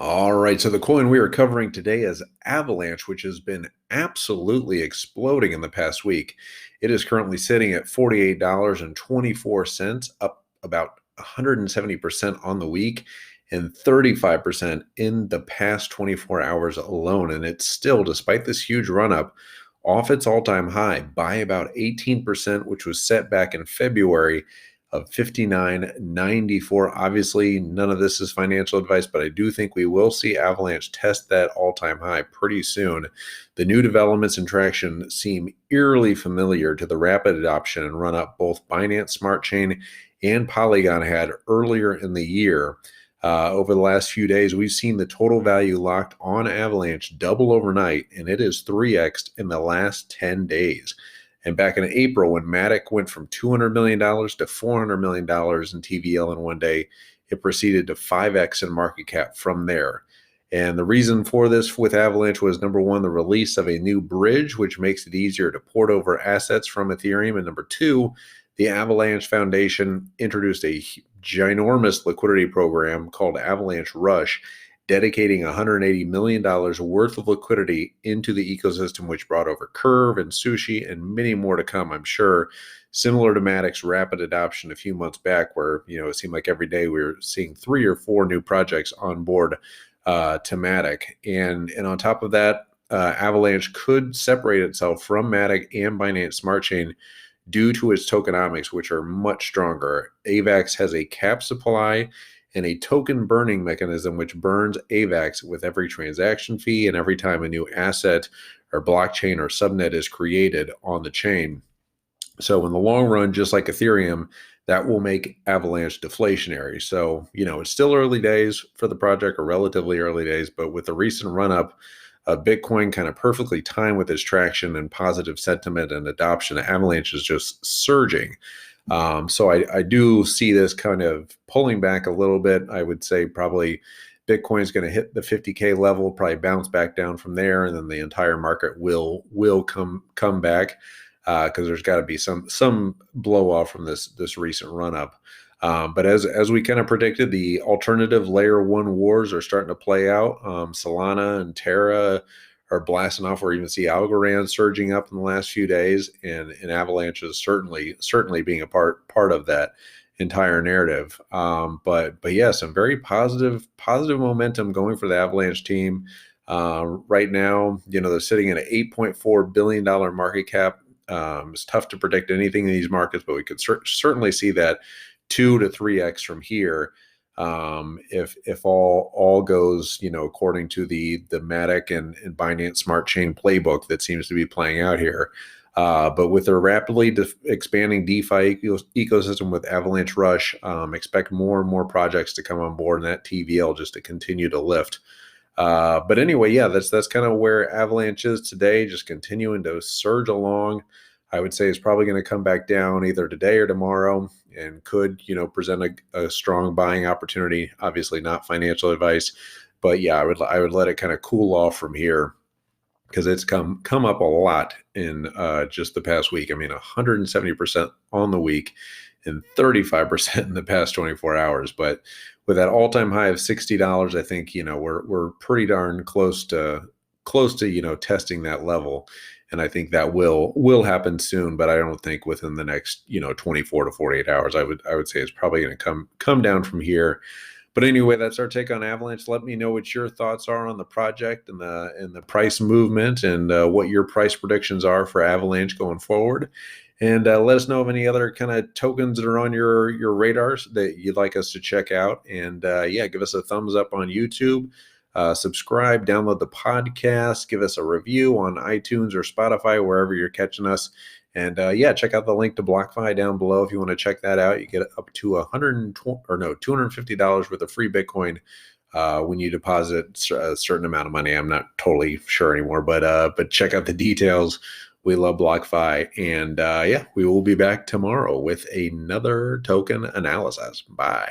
All right, so the coin we are covering today is Avalanche, which has been absolutely exploding in the past week. It is currently sitting at $48.24, up about 170% on the week and 35% in the past 24 hours alone. And it's still, despite this huge run up, off its all time high by about 18%, which was set back in February of 59.94. Obviously, none of this is financial advice, but I do think we will see Avalanche test that all-time high pretty soon. The new developments and traction seem eerily familiar to the rapid adoption and run up both Binance Smart Chain and Polygon had earlier in the year. Over the last few days, we've seen the total value locked on Avalanche double overnight, and it is 3x'd in the last 10 days. And back in April, when Matic went from $200 million to $400 million in TVL in one day, it proceeded to 5x in market cap from there. And the reason for this with Avalanche was, number one, the release of a new bridge, which makes it easier to port over assets from Ethereum. And number two, the Avalanche Foundation introduced a ginormous liquidity program called Avalanche Rush, dedicating $180 million worth of liquidity into the ecosystem, which brought over Curve and Sushi and many more to come, I'm sure. Similar to Matic's rapid adoption a few months back, where it seemed like every day we were seeing 3 or 4 new projects on board to Matic. And on top of that, Avalanche could separate itself from Matic and Binance Smart Chain due to its tokenomics, which are much stronger. AVAX has a cap supply and a token burning mechanism which burns AVAX with every transaction fee and every time a new asset or blockchain or subnet is created on the chain. So in the long run, just like Ethereum, that will make Avalanche deflationary. So, it's still early days for the project, or relatively early days, but with the recent run up of Bitcoin kind of perfectly timed with its traction and positive sentiment and adoption, Avalanche is just surging. So I do see this kind of pulling back a little bit. I would say probably Bitcoin is going to hit the 50K level, probably bounce back down from there, and then the entire market will come back because there's got to be some blow off from this recent run up. But as we kind of predicted, the alternative layer 1 wars are starting to play out. Solana and Terra are blasting off. We're even see Algorand surging up in the last few days, and Avalanche is certainly being a part of that entire narrative. But yeah, some very positive momentum going for the Avalanche team. Right now, they're sitting at an $8.4 billion market cap. It's tough to predict anything in these markets, but we could certainly see that 2 to 3x from here. If all goes, according to the Matic and Binance Smart Chain playbook that seems to be playing out here. But with their rapidly expanding DeFi ecosystem with Avalanche Rush, expect more and more projects to come on board, and that TVL just to continue to lift. But anyway, yeah, that's kind of where Avalanche is today, just continuing to surge along. I would say it's probably going to come back down either today or tomorrow, and could, present a strong buying opportunity. Obviously not financial advice, but yeah, I would let it kind of cool off from here, because it's come up a lot in just the past week. I mean, 170% on the week and 35% in the past 24 hours. But with that all-time high of $60, I think we're pretty darn close to testing that level. And I think that will happen soon, but I don't think within the next 24 to 48 hours. I would say it's probably going to come down from here. But anyway, that's our take on Avalanche. Let me know what your thoughts are on the project and the price movement, and what your price predictions are for Avalanche going forward. And let us know of any other kind of tokens that are on your radars that you'd like us to check out. And yeah, give us a thumbs up on YouTube. Subscribe, download the podcast, give us a review on iTunes or Spotify, wherever you're catching us. And yeah, check out the link to BlockFi down below if you want to check that out. You get up to $250 worth of free Bitcoin when you deposit a certain amount of money. I'm not totally sure anymore, but check out the details. We love BlockFi, and yeah, we will be back tomorrow with another token analysis. Bye.